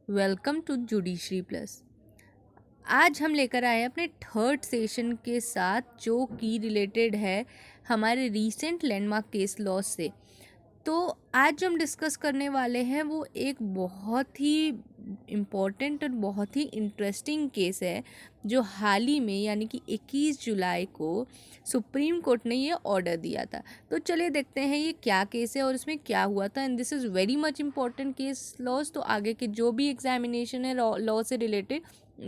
Welcome to judiciary plus. आज हम लेकर आए हैं अपने थर्ड सेशन के साथ जो कि रिलेटेड है हमारे रीसेंट लैंडमार्क केस लॉ से। तो आज जो हम डिस्कस करने वाले हैं वो एक बहुत ही इम्पॉर्टेंट और बहुत ही इंटरेस्टिंग केस है जो हाल ही में यानी कि 21 जुलाई को सुप्रीम कोर्ट ने ये ऑर्डर दिया था। तो चलिए देखते हैं ये क्या केस है और इसमें क्या हुआ था। And this is very much important case laws. तो आगे के जो भी एग्जामिनेशन है लॉ से रिलेटेड,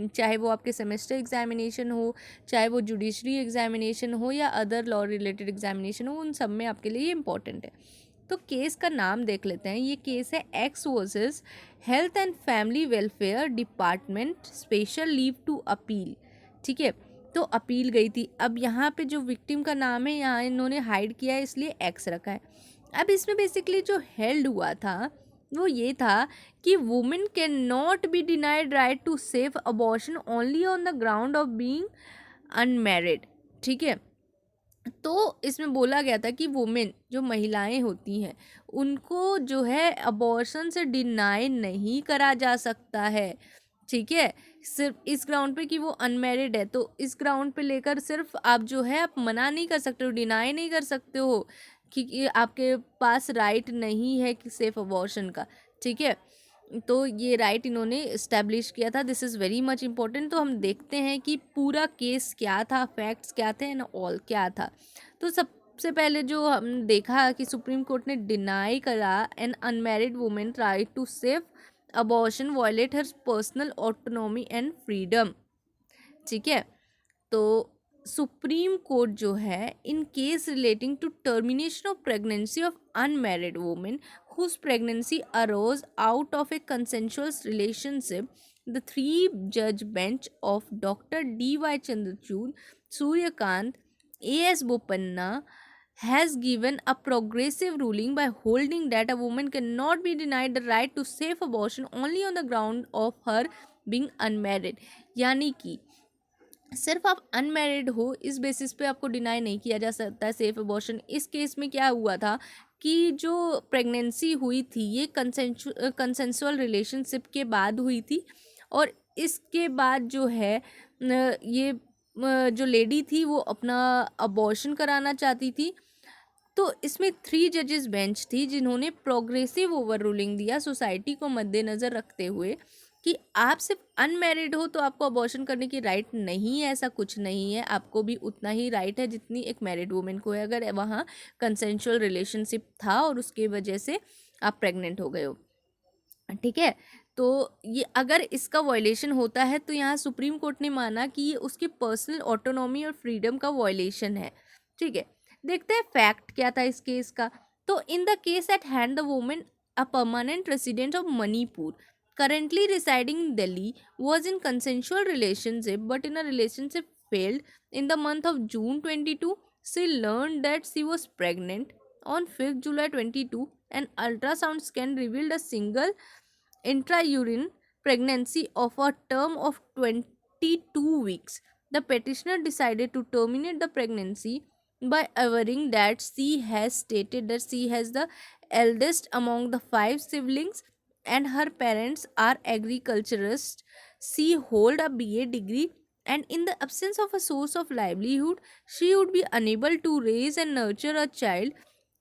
चाहे वो आपके सेमेस्टर एग्जामिनेशन हो, चाहे वो जुडिशरी एग्जामिनेशन हो या अदर लॉ रिलेटेड एग्जामिनेशन हो, उन सब में आपके लिए ये इंपॉर्टेंट है। तो केस का नाम देख लेते हैं। ये केस है X versus health and family welfare department special leave to appeal. ठीक है, तो अपील गई थी। अब यहाँ पे जो विक्टिम का नाम है यहाँ इन्होंने हाइड किया है इसलिए एक्स रखा है। अब इसमें बेसिकली जो हेल्ड हुआ था वो ये था कि women can not be denied right to safe abortion only on the ground of being unmarried. ठीक है, तो इसमें बोला गया था कि वुमेन जो महिलाएं होती हैं उनको जो है अबॉर्शन से डिनाई नहीं करा जा सकता है। ठीक है, सिर्फ इस ग्राउंड पे कि वो अनमैरिड है, तो इस ग्राउंड पे लेकर सिर्फ आप जो है आप मना नहीं कर सकते हो, डिनाई नहीं कर सकते हो कि आपके पास राइट नहीं है कि सेफ अबॉर्शन का। ठीक है, तो ये राइट इन्होंने इस्टेब्लिश किया था। This is very much important. तो हम देखते हैं कि पूरा केस क्या था, फैक्ट्स क्या थे एंड ऑल क्या था। तो सबसे पहले जो हम देखा कि सुप्रीम कोर्ट ने डिनाई करा an unmarried women right to safe abortion violate her personal autonomy and freedom. ठीक है, तो सुप्रीम कोर्ट जो है in case relating to termination of pregnancy of unmarried women whose pregnancy arose out of a consensual relationship, the three-judge bench of Dr. D.Y. Chandrachud, Suryakant, A.S. Bopanna has given a progressive ruling by holding that a woman cannot be denied the right to safe abortion only on the ground of her being unmarried। यानी कि सिर्फ आप unmarried हो इस basis पे आपको deny नहीं किया जा सकता है सेफ अबॉर्शन। इस केस में क्या हुआ था कि जो प्रेगनेंसी हुई थी ये कंसेंसुअल रिलेशनशिप के बाद हुई थी, और इसके बाद जो है ये जो लेडी थी वो अपना अबॉर्शन कराना चाहती थी। तो इसमें 3 जजेस बेंच थी जिन्होंने प्रोग्रेसिव ओवर रूलिंग दिया सोसाइटी को मद्देनज़र रखते हुए कि आप सिर्फ अनमैरिड हो तो आपको अबॉर्शन करने की राइट नहीं है। ऐसा कुछ नहीं है, आपको भी उतना ही राइट है जितनी एक मैरिड वुमेन को है, अगर वहाँ कंसेंशुअल रिलेशनशिप था और उसके वजह से आप प्रेग्नेंट हो गए हो। ठीक है, तो ये अगर इसका वायलेशन होता है तो यहाँ सुप्रीम कोर्ट ने माना कि ये उसकी पर्सनल ऑटोनॉमी और फ्रीडम का वायलेशन है। ठीक है, देखते हैं फैक्ट क्या था इस केस का। तो in the case at hand the women a permanent resident of Manipur currently residing in Delhi was in consensual relationship, but in a relationship failed in the month of June 22. She learned that she was pregnant on 5th July 22. An ultrasound scan revealed a single intrauterine pregnancy of a term of 22 weeks. The petitioner decided to terminate the pregnancy by averring that she has stated that she has the eldest among the 5 siblings and her parents are agriculturists. She hold a BA degree and in the absence of a source of livelihood, she would be unable to raise and nurture a child.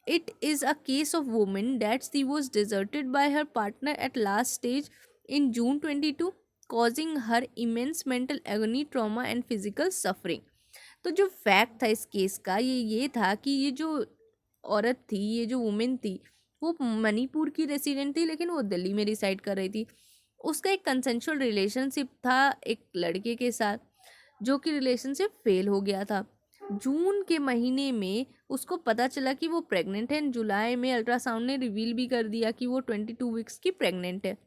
It is a case of woman that she was deserted by her partner at last stage in June 22, causing her immense mental agony, trauma and physical suffering. तो जो fact था इस case का ये था कि ये जो औरत थी, ये जो वुमेन थी, वो मणिपुर की रेसिडेंट थी लेकिन वो दिल्ली में रिसाइड कर रही थी। उसका एक कंसेंशुअल रिलेशनशिप था एक लड़के के साथ, जो कि रिलेशनशिप फेल हो गया था। जून के महीने में उसको पता चला कि वो प्रेग्नेंट है। जुलाई में अल्ट्रासाउंड ने रिवील भी कर दिया कि वो 22 वीक्स की प्रेग्नेंट है।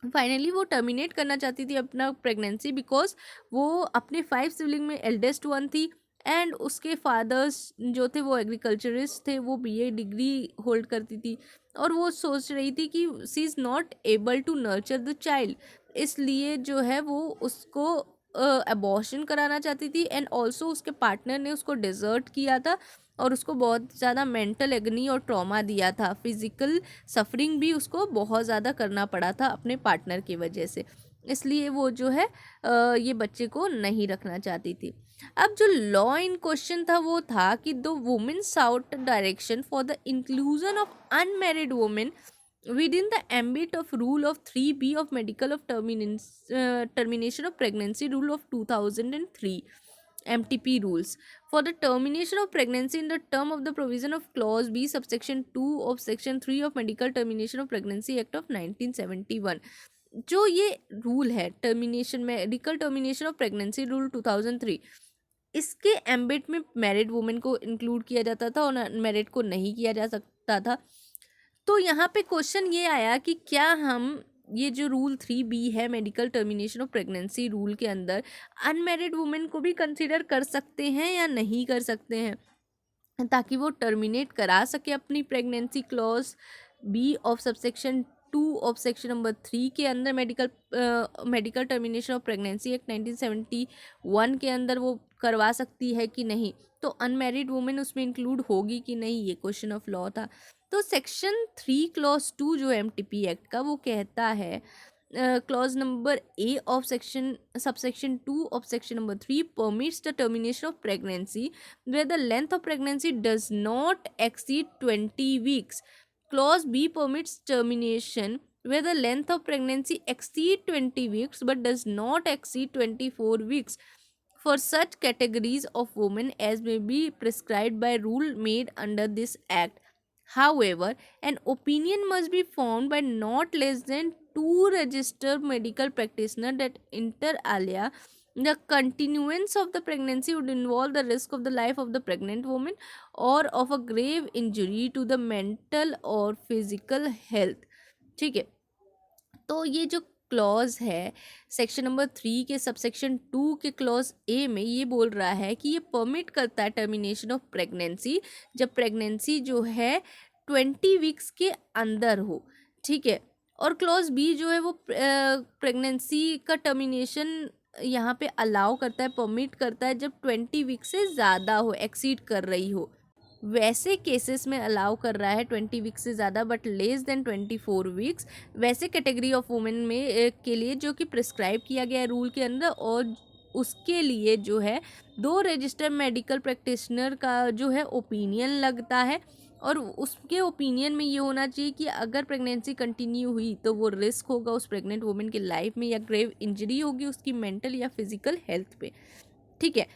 फाइनली वो टर्मिनेट करना चाहती थी अपना प्रेगनेंसी बिकॉज वो अपने 5 सिबलिंग में एल्डेस्ट वन थी एंड उसके फादर्स जो थे वो एग्रीकल्चरिस्ट थे, वो BA डिग्री होल्ड करती थी और वो सोच रही थी कि she is not able to nurture the child, इसलिए जो है वो उसको अबॉर्शन कराना चाहती थी एंड ऑल्सो उसके पार्टनर ने उसको डिजर्ट किया था और उसको बहुत ज़्यादा मेंटल एग्नी और ट्रॉमा दिया था, फिजिकल सफरिंग भी उसको बहुत ज़्यादा करना पड़ा था अपने पार्टनर की वजह से, इसलिए वो जो है ये बच्चे को नहीं रखना चाहती थी। अब जो लॉ इन क्वेश्चन था वो था कि the women sought direction for the inclusion of unmarried women within the ambit of rule of 3b of medical of termination of pregnancy rule of 2003 MTP rules for the termination of pregnancy in the term of the provision of clause b subsection 2 of section 3 of medical termination of pregnancy act of 1971। जो ये rule है termination medical termination of pregnancy rule 2003, इसके ambit में married women को include किया जाता था और अनमैरिड को नहीं किया जा सकता था। तो यहाँ पे क्वेश्चन ये आया कि क्या हम ये जो रूल 3b है medical termination of pregnancy rule के अंदर अनमैरिड वुमेन को भी कंसिडर कर सकते हैं या नहीं कर सकते हैं, ताकि वो टर्मिनेट करा सके अपनी pregnancy clause B of subsection 2 of section number 3 के अंदर medical termination of pregnancy act 1971 के अंदर वो करवा सकती है कि नहीं। तो अनमैरिड वुमेन उसमें इंक्लूड होगी कि नहीं, ये क्वेश्चन ऑफ लॉ था। तो सेक्शन 3 क्लॉज 2 जो एमटीपी एक्ट का वो कहता है clause number A of section subsection 2 of section number 3 permits the termination of pregnancy where the length of pregnancy does not exceed 20 weeks. Clause B permits termination where the length of pregnancy exceed 20 weeks but does not exceed 24 weeks for such categories of women as may be prescribed by rule made under this act. However, an opinion must be formed by not less than 2 registered medical practitioners that inter alia the continuance of the pregnancy would involve the risk of the life of the pregnant woman or of a grave injury to the mental or physical health। ठीक है, तो ये जो clause है section number 3 के subsection 2 के clause A में ये बोल रहा है कि ये परमिट करता है टर्मिनेशन ऑफ प्रेगनेंसी जब प्रेगनेंसी जो है 20 वीक्स के अंदर हो। ठीक है, और क्लॉज बी जो है वो प्रेगनेंसी का टर्मिनेशन यहाँ पे अलाउ करता है, परमिट करता है जब 20 वीक से ज़्यादा हो, एक्सीड कर रही हो। वैसे केसेस में अलाउ कर रहा है 20 वीक्स से ज़्यादा बट लेस देन 24 वीक्स, वैसे कैटेगरी ऑफ वुमेन में के लिए जो कि प्रिस्क्राइब किया गया है रूल के अंदर, और उसके लिए जो है 2 रजिस्टर्ड मेडिकल प्रैक्टिशनर का जो है ओपिनियन लगता है, और उसके ओपिनियन में ये होना चाहिए कि अगर प्रेगनेंसी कंटिन्यू हुई तो वो रिस्क होगा उस प्रेग्नेंट वुमेन की लाइफ में या ग्रेव इंजरी होगी उसकी मेंटल या फिजिकल हेल्थ पे। ठीक है,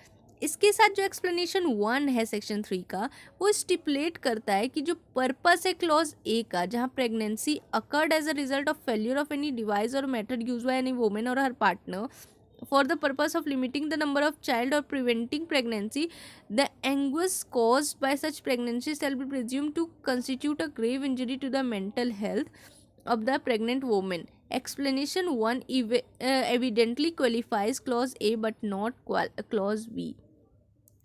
इसके साथ जो एक्सप्लेनेशन 1 है सेक्शन 3 का वो स्टिपुलेट करता है कि जो पर्पस है क्लॉज ए का, जहाँ pregnancy occurred as a result of failure of any device और method use by any women और her partner for the purpose of limiting the number of child or preventing pregnancy, the anguish caused by such pregnancy shall be presumed to constitute a grave injury to the mental health of the pregnant woman. Explanation 1 evidently qualifies clause A but not clause B.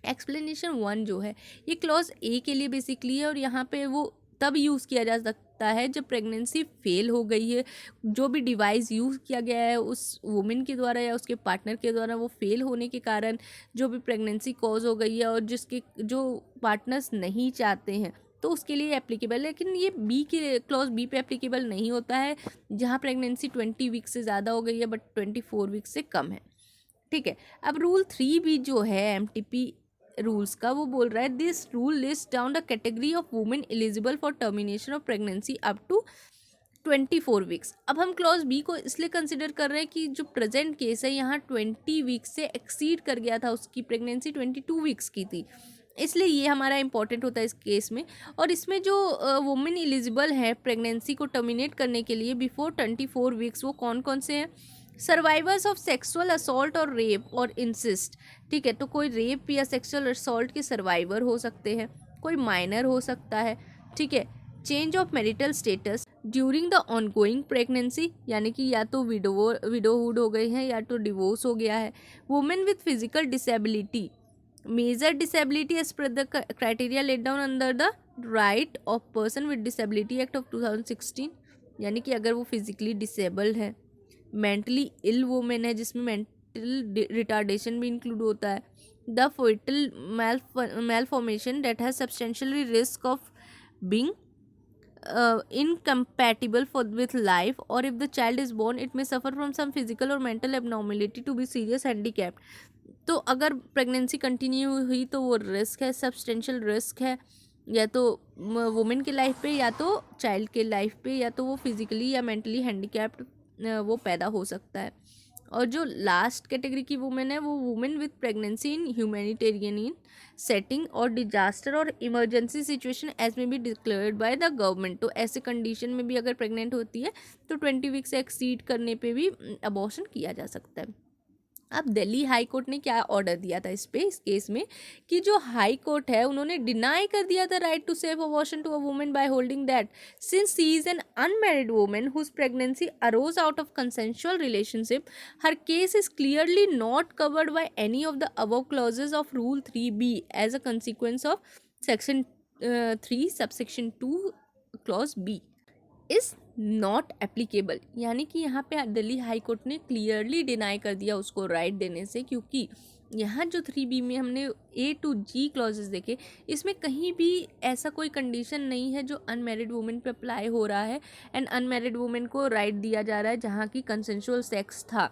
Explanation 1 जो है ये clause A के लिए basically है, और यहाँ पे वो तब यूज़ किया जा सकता है जब प्रेगनेंसी फेल हो गई है, जो भी डिवाइस यूज़ किया गया है उस वुमेन के द्वारा या उसके पार्टनर के द्वारा वो फेल होने के कारण जो भी प्रेगनेंसी कॉज हो गई है और जिसके जो पार्टनर्स नहीं चाहते हैं, तो उसके लिए एप्लीकेबल है। लेकिन ये बी के क्लॉज बी पे एप्लीकेबल नहीं होता है जहाँ प्रेगनेंसी 20 वीक से ज़्यादा हो गई है बट 24 वीक से कम है। ठीक है, अब रूल 3 भी जो है एमटीपी रूल्स का वो बोल रहा है this rule list down the category of women eligible for termination of pregnancy up to 24 weeks. अब हम क्लॉज बी को इसलिए कंसिडर कर रहे हैं कि जो प्रेजेंट केस है यहाँ 20 वीक्स से एक्सीड कर गया था, उसकी प्रेगनेंसी 22 वीक्स की थी, इसलिए ये हमारा इंपॉर्टेंट होता है इस केस में। और इसमें जो वुमेन एलिजिबल है प्रेगनेंसी को टर्मिनेट करने के लिए बिफोर 24 वीक्स वो कौन कौन से हैं? सर्वाइवर्स ऑफ सेक्सुअल असॉल्ट और रेप और इंसिस्ट। ठीक है, तो कोई रेप या सेक्सुअल असॉल्ट के सर्वाइवर हो सकते हैं, कोई माइनर हो सकता है। ठीक है, change of marital status during the ongoing pregnancy, यानी कि या तो विडोहुड हो गई है या तो डिवोर्स हो गया है। Women with physical disability, major disability as per the criteria let down under the right of person with disability act of 2016, यानी कि अगर वो फिजिकली डिसेबल्ड है, मेंटली इल वुमेन है जिसमें फीटल रिटार्डेशन भी इंक्लूड होता है, the foetal malformation that has substantially risk of being incompatible with life, or if the child is born it may suffer from some physical or mental abnormality to be serious handicapped. तो अगर pregnancy continue हुई तो वो risk है, substantial risk है, या तो women के लाइफ पे या तो चाइल्ड के लाइफ पे, या तो वो फिजिकली या मेंटली हैंडीकैप्ड वो पैदा हो सकता है। और जो लास्ट कैटेगरी की वुमेन है वो women with pregnancy in humanitarian in setting और डिजास्टर और इमरजेंसी सिचुएशन एज में be declared by the government. तो ऐसे कंडीशन में भी अगर प्रेग्नेंट होती है तो 20 वीक से एक्सीड करने पे भी अबॉर्शन किया जा सकता है। अब दिल्ली हाई कोर्ट ने क्या ऑर्डर दिया था इस केस में, कि जो हाई कोर्ट है उन्होंने डिनाई कर दिया था right to safe abortion to a woman by holding that since she is an unmarried woman whose pregnancy arose out of consensual relationship, her case is clearly not covered by any of the above clauses of rule 3B as a consequence of section 3 subsection 2 clause B is not applicable. यानी कि यहाँ पे Delhi high court ने clearly deny कर दिया उसको right देने से, क्योंकि यहाँ जो 3B में हमने A to G क्लॉजेस देखे, इसमें कहीं भी ऐसा कोई कंडीशन नहीं है जो अनमैरिड वुमेन पे अप्लाई हो रहा है एंड अनमैरिड वुमेन को राइट दिया जा रहा है जहाँ की कंसेंशुअल सेक्स था,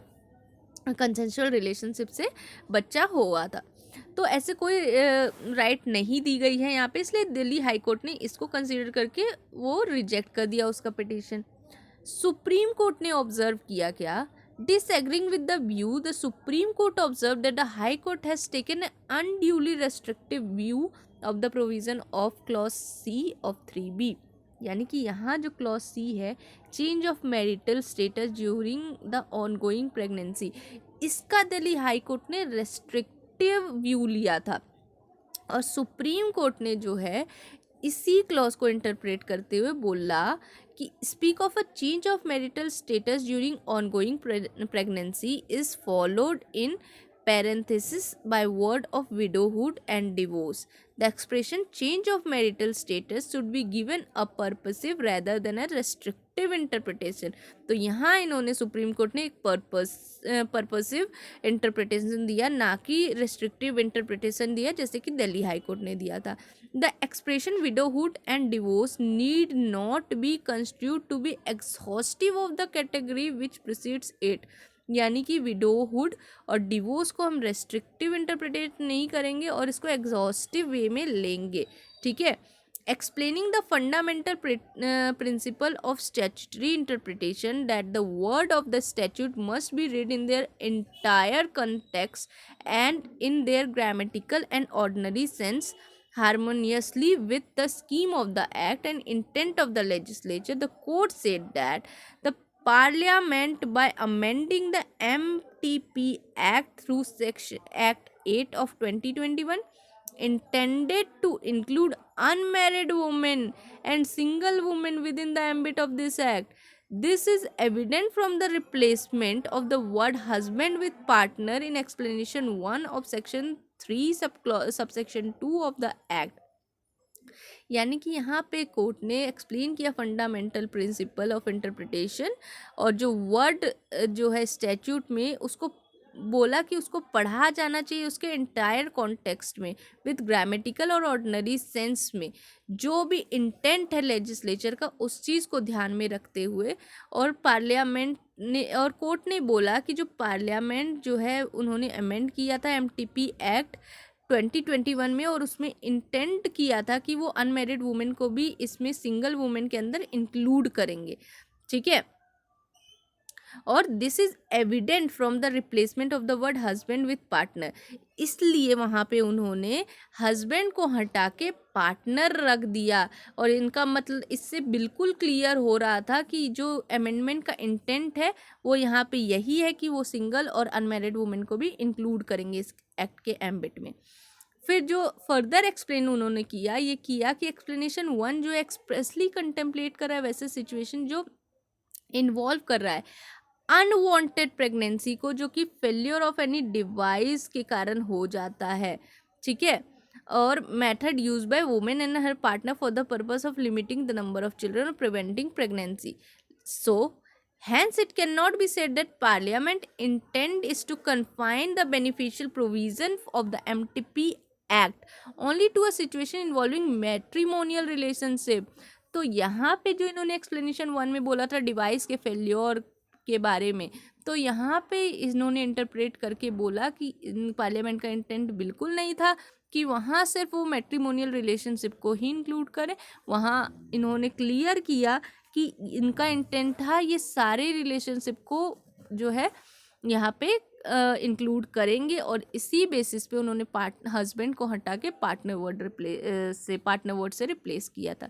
कंसेंशुअल रिलेशनशिप से बच्चा हुआ था। तो ऐसे कोई राइट नहीं दी गई है यहाँ पे, इसलिए दिल्ली हाई कोर्ट ने इसको कंसीडर करके वो रिजेक्ट कर दिया उसका पिटीशन। सुप्रीम कोर्ट ने ऑब्जर्व किया क्या, disagreeing with the view, the Supreme Court observed that the High Court has taken an unduly restrictive view of the provision of clause C of 3B। यानी कि यहाँ जो क्लॉज C है, change of marital status during the ongoing pregnancy, इसका Delhi high court ने restrictive view लिया था। और सुप्रीम कोर्ट ने जो है इसी क्लॉज को इंटरप्रेट करते हुए बोला कि speak of a change of marital status during ongoing pregnancy is followed in parenthesis by word of widowhood and divorce. The expression change of marital status should be given a purposive rather than a restrictive interpretation। तो यहाँ इन्होंने supreme court ने एक purposive interpretation दिया, ना कि restrictive interpretation दिया जैसे कि दिल्ली हाई कोर्ट ने दिया था। The expression widowhood and divorce need not be construed to be exhaustive of the category which precedes it। यानी कि विडोहुड और डिवोर्स को हम रेस्ट्रिक्टिव इंटरप्रिटेट नहीं करेंगे और इसको एग्जॉस्टिव वे में लेंगे, ठीक है। Explaining the fundamental principle of statutory interpretation that the word of the statute must be read in their entire context and in their grammatical and ordinary sense harmoniously with the scheme of the act and intent of the legislature. The court said that the Parliament, by amending the MTP Act through Section Act 8 of 2021, intended to include unmarried women and single women within the ambit of this act. This is evident from the replacement of the word husband with partner in explanation 1 of section 3 subsection 2 of the act। यानी कि यहाँ पे court ने explain किया fundamental principle of interpretation, और जो word जो है स्टैट्यूट में उसको बोला कि उसको पढ़ा जाना चाहिए उसके एंटायर कॉन्टेक्स्ट में विद ग्रामेटिकल और ऑर्डिनरी सेंस में, जो भी इंटेंट है लेजिस्लेचर का उस चीज़ को ध्यान में रखते हुए। और पार्लियामेंट ने और कोर्ट ने बोला कि जो पार्लियामेंट जो है उन्होंने अमेंड किया था MTP एक्ट 2021 में, और उसमें इंटेंट किया था कि वो अनमैरिड वुमेन को भी इसमें सिंगल वुमेन के अंदर इंक्लूड करेंगे, ठीक है। और this is evident from the replacement of the word husband with partner, इसलिए वहाँ पे उन्होंने हस्बैंड को हटा के पार्टनर रख दिया। और इनका मतलब इससे बिल्कुल क्लियर हो रहा था कि जो अमेंडमेंट का इंटेंट है वो यहाँ पे यही है कि वो सिंगल और अनमैरिड वुमेन को भी इंक्लूड करेंगे इस एक्ट के एम्बिट में। फिर जो फर्दर एक्सप्लेन उन्होंने किया, ये किया कि एक्सप्लेनेशन 1 जो एक्सप्रेसली कंटेम्पलेट कर रहा है वैसे सिचुएशन जो इन्वॉल्व कर रहा है अनवांटेड प्रेगनेंसी को, जो कि फेल्योर ऑफ एनी डिवाइस के कारण हो जाता है, ठीक है। और method use by women and her partner for the purpose of limiting the number of children और preventing pregnancy. So Hence, it cannot be said that Parliament intent is to confine the beneficial provision of the MTP Act only to a situation involving matrimonial relationship. तो यहाँ पे जो इन्होंने explanation 1 में बोला था device के फेल्योर के बारे में, तो यहाँ पे इन्होंने इंटरप्रेट करके बोला कि पार्लियामेंट का इंटेंट बिल्कुल नहीं था कि वहाँ सिर्फ वो मैट्रिमोनियल रिलेशनशिप को ही इंक्लूड करें। वहाँ इन्होंने क्लियर किया कि इनका इंटेंट था ये सारे रिलेशनशिप को जो है यहाँ पे इंक्लूड करेंगे, और इसी बेसिस पे उन्होंने हस्बैंड को हटा के पार्टनर वर्ड से रिप्लेस किया था।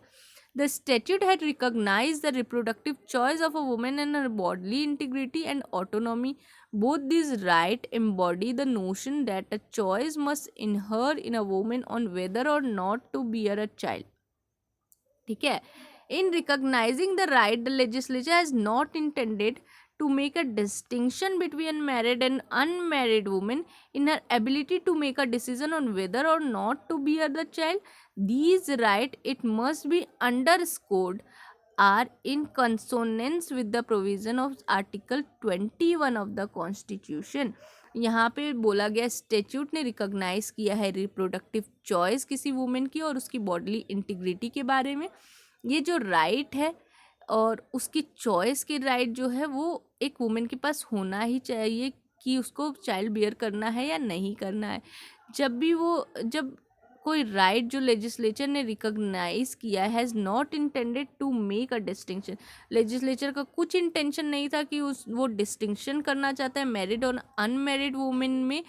The statute had recognized the reproductive choice of a woman and her bodily integrity and autonomy. Both these rights embody the notion that a choice must inhere in a woman on whether or not to bear a child. ठीक है. In recognizing the right, the legislature has not intended to make a distinction between married and unmarried women in her ability to make a decision on whether or not to bear the child. These rights, it must be underscored, are in consonance with the provision of Article 21 of the Constitution. यहाँ पे बोला गया statute ने recognise किया है reproductive choice किसी women की और उसकी बॉडीली इंटीग्रिटी के बारे में। ये जो राइट है और उसकी चॉइस के राइट जो है वो एक वुमेन के पास होना ही चाहिए कि उसको चाइल्ड बियर करना है या नहीं करना है। जब कोई राइट जो लेजिस्लेचर ने रिकॉग्नाइज किया has not intended to make a distinction, legislature का कुछ इंटेंशन नहीं था कि वो डिस्टिंक्शन करना चाहता है मैरिड और अनमैरिड वुमेन में,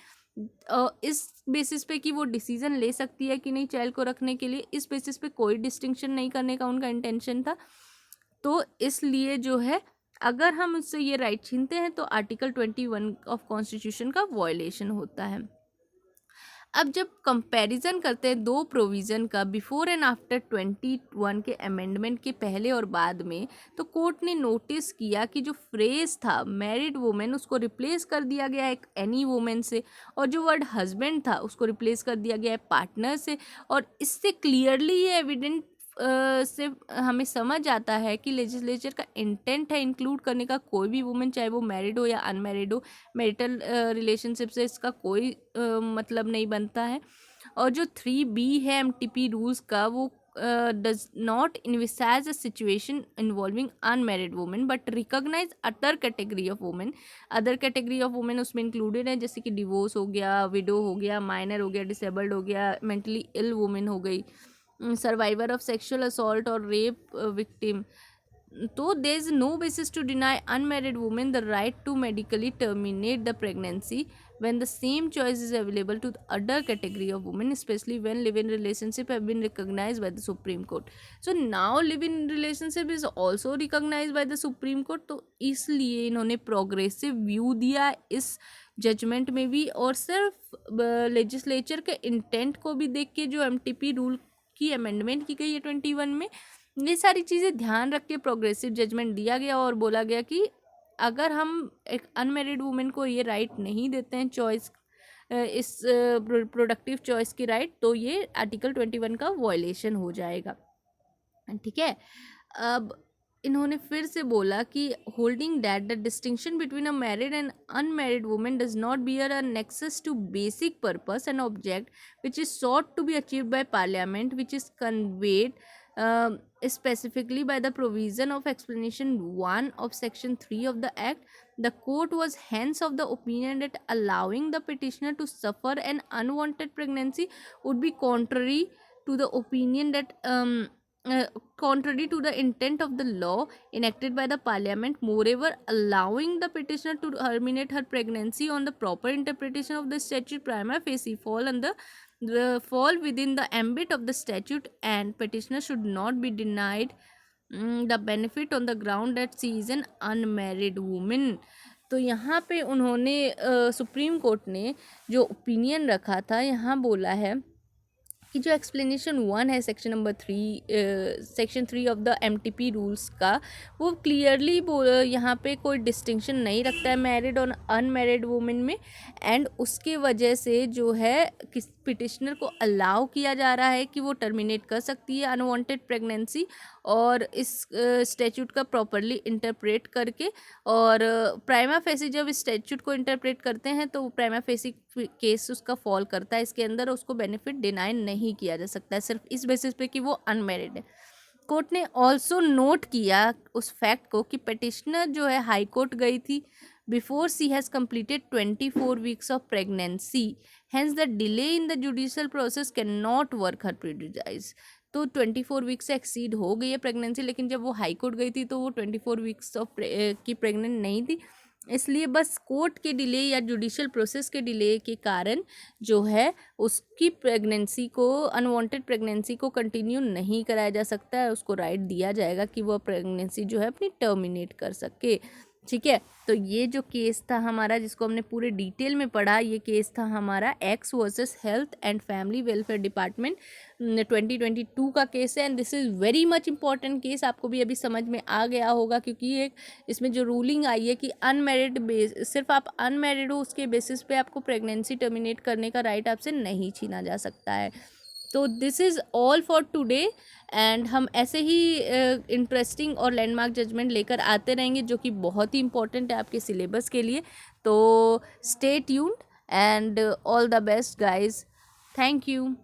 इस बेसिस पे कि वो डिसीजन ले सकती है कि नहीं चाइल्ड को रखने के लिए, इस बेसिस पे कोई डिस्टिंक्शन नहीं करने का उनका इंटेंशन था। तो इसलिए जो है अगर हम उससे ये राइट छीनते हैं तो आर्टिकल 21 ऑफ कॉन्स्टिट्यूशन का वॉयलेशन होता है। अब जब कंपैरिजन करते हैं दो प्रोविज़न का बिफोर एंड आफ्टर 21 के अमेंडमेंट के पहले और बाद में, तो कोर्ट ने नोटिस किया कि जो फ्रेज था मैरिड वुमेन उसको रिप्लेस कर दिया गया है एनी वुमेन से, और जो वर्ड हस्बैंड था उसको रिप्लेस कर दिया गया है पार्टनर से। और इससे क्लियरली ये एविडेंट से हमें समझ आता है कि लेजिस्लेचर का इंटेंट है इंक्लूड करने का कोई भी वुमेन, चाहे वो मैरिड हो या अनमैरिड हो। मैरिटल रिलेशनशिप से इसका कोई मतलब नहीं बनता है। और जो 3B है MTP रूल्स का, वो does not envisage a situation involving unmarried women but recognize other category of women. Other category of women उसमें इंक्लूडेड है, जैसे कि डिवोर्स हो गया, विडो हो गया, माइनर हो गया, डिसेबल्ड हो गया, मेंटली इल वुमेन हो गई, survivor of sexual assault or rape victim. So there is no basis to deny unmarried women the right to medically terminate the pregnancy when the same choice is available to the other category of women, especially when live-in relationship have been recognized by the Supreme Court. So now live-in relationship is also recognized by the Supreme Court. तो इसलिए इन्होंने progressive view दिया इस judgement में भी, और सिर्फ legislature के इंटेंट को भी देख के जो MTP रूल की अमेंडमेंट की गई है 21 में, ये सारी चीज़ें ध्यान रख के प्रोग्रेसिव जजमेंट दिया गया और बोला गया कि अगर हम एक अनमैरिड वुमेन को ये राइट नहीं देते हैं चॉइस, इस प्रोडक्टिव चॉइस की राइट, तो ये आर्टिकल 21 का वॉयलेशन हो जाएगा। ठीक है। अब इन्होंने फिर से बोला कि holding that the distinction between a married and unmarried women does not bear a nexus to basic purpose and object which is sought to be achieved by parliament, which is conveyed specifically by the provision of explanation 1 of section 3 of the act. The court was hence of the opinion that allowing the petitioner to suffer an unwanted pregnancy would be contrary to the opinion that contrary to the intent of the law enacted by the parliament. Moreover, allowing the petitioner to terminate her pregnancy on the proper interpretation of the statute prima facie fall within the ambit of the statute, and petitioner should not be denied the benefit on the ground that she is an unmarried woman. तो यहाँ पे उन्होंने supreme court ने जो opinion रखा था, यहाँ बोला है कि जो एक्सप्लेनेशन 1 है section 3 of the MTP rules का, वो क्लियरली यहाँ पे कोई डिस्टिंक्शन नहीं रखता है मैरिड और अनमैरिड वुमेन में, एंड उसके वजह से जो है पिटिशनर को अलाउ किया जा रहा है कि वो टर्मिनेट कर सकती है अनवांटेड प्रेगनेंसी, और इस स्टैच्यूट का प्रॉपरली इंटरप्रेट करके। और प्राइमा फेसी जब इस स्टैच्यूट को इंटरप्रेट करते हैं तो प्राइमा फेसी केस उसका फॉल करता है इसके अंदर, उसको बेनिफिट डिनाई नहीं किया जा सकता है सिर्फ इस बेसिस पे कि वो अनमेरिड है। कोर्ट ने ऑल्सो नोट किया उस फैक्ट को कि पिटिशनर जो है हाई कोर्ट गई थी before she has completed 24 weeks of pregnancy, hence the delay in the judicial process cannot work her prejudice। तो 24 वीक्स से एक्सीड हो गई है प्रेगनेंसी, लेकिन जब वो हाई कोर्ट गई थी तो वो 24 वीक्स ऑफ की प्रेग्नेंट नहीं थी, इसलिए बस कोर्ट के डिले या जुडिशियल प्रोसेस के डिले के कारण जो है उसकी प्रेगनेंसी को, अनवांटेड प्रेगनेंसी को कंटिन्यू नहीं कराया जा सकता है, उसको राइट दिया जाएगा कि वो प्रेगनेंसी जो है अपनी टर्मिनेट कर सके। ठीक है, तो ये जो केस था हमारा जिसको हमने पूरे डिटेल में पढ़ा, ये केस था हमारा x versus health and family welfare department 2022 का केस है। And this is very much important case, आपको भी अभी समझ में आ गया होगा क्योंकि एक इसमें जो रूलिंग आई है कि अनमेरिड बेस, सिर्फ आप अनमेरिड हो उसके बेसिस पे आपको प्रेगनेंसी टर्मिनेट करने का राइट आपसे नहीं छीना जा सकता है। तो this is all for today, and हम ऐसे ही इंटरेस्टिंग और लैंडमार्क जजमेंट लेकर आते रहेंगे जो कि बहुत ही इंपॉर्टेंट है आपके सिलेबस के लिए। तो stay tuned and all the best guys, thank you.